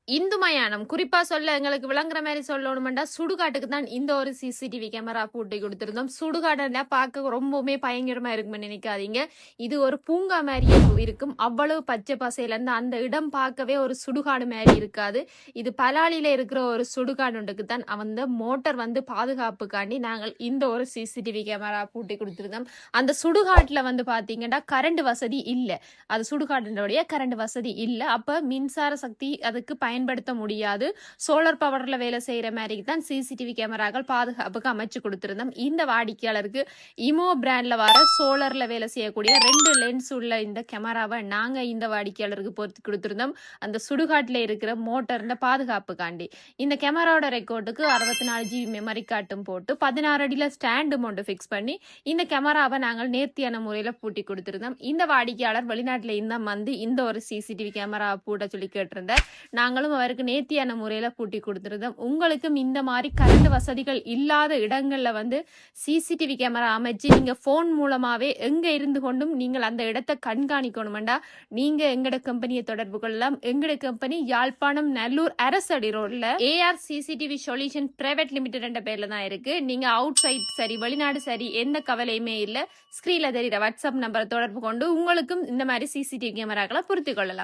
இந்து மயானம் குறிப்பா சொல்ல எங்களுக்கு விளங்குற மாதிரி சொல்லணும்டா சுடுகாட்டுக்கு தான் இந்த ஒரு சிசிடிவி கேமரா பூட்டி கொடுத்திருந்தோம். சுடுகாடுல பார்க்க ரொம்பவுமே பயங்கரமா இருக்கும்னு நினைக்காதீங்க. இது ஒரு பூங்கா மாதிரியே இருக்கும். அவ்வளவு பச்சை பசையில இருந்து அந்த இடம் பார்க்கவே ஒரு சுடுகாடு மாதிரி இருக்காது. இது பலாலியில இருக்கிற ஒரு சுடுகாடுக்கு தான் அந்த மோட்டார் வந்து பாதுகாப்புக்காண்டி நாங்கள் இந்த ஒரு சிசிடிவி கேமரா பூட்டி கொடுத்திருந்தோம். அந்த சுடுகாட்டுல வந்து பாத்தீங்கன்னா கரண்ட் வசதி இல்லை. அது சுடுகாட்டினுடைய கரண்ட் வசதி இல்லை. அப்ப மின்சார சக்தி அதுக்கு பயன்படுத்த முடியாது. சோலார் பவர்ல வேலை செய்யற மாதிரி தான் சிசிடிவி கேமராக்கள் பாதுகாப்புக்கு அமைச்சு கொடுத்திருந்தோம். இந்த வாடிக்கையாளருக்கு இமோ பிராண்ட்ல வர சோலார்ல வேலை செய்யக்கூடிய 2 லென்ஸ் உள்ள இந்த கேமராவை நாங்க இந்த வாடிக்கையாளருக்கு பொறுத்து கொடுத்திருந்தோம். அந்த சுடுகாட்டுல இருக்கிற மோட்டர்ல பாதுகாப்புக்காண்டி. இந்த கேமராவோட ரெக்கார்டுக்கு 64 GB மெமரி கார்டும் போட்டு 16 அடியில ஸ்டாண்டும் ஒன்று ஃபிக்ஸ் பண்ணி இந்த கேமராவை நாங்கள் நேர்த்தியான முறையில பூட்டி கொடுத்திருந்தோம். இந்த வாடிக்கையாளர் வெளிநாட்டுல இருந்தா வந்து இந்த ஒரு சிசிடிவி கேமரா பூட்ட சொல்லி கேட்டிருந்தார். நாங்களும் அவருக்கு நேர்த்தியான முறையில பூட்டி கொடுத்திருந்தோம். உங்களுக்கும் இந்த மாதிரி கரண்ட் வசதிகள் இல்லாத இடங்கள்ல வந்து சிசிடிவி கேமரா அமைச்சு நீங்க போன் மூலமாவே எங்க இருந்து கொண்டும் நீங்கள் அந்த இடத்தை கண்காணிக்கணும்டா நீங்க எங்கட கம்பெனியை தொடர்பு கொள்ளலாம். எங்கட கம்பெனி யாழ்ப்பாணம் நல்லூர் அரசடி ரோட்ல AR CCTV solution private limited என்ற பேர்ல தான் இருக்கு. நீங்க அவுட் சைட் சரி வெளிநாடு சரி எந்த கவலையுமே இல்ல. ஸ்கிரீன்ல தெரியுற வாட்ஸ்அப் நம்பரை தொடர்பு கொண்டு உங்களுக்கும் இந்த மாதிரி சிசிடிவி கேமராக்களை பொருத்திக் கொள்ளலாம்.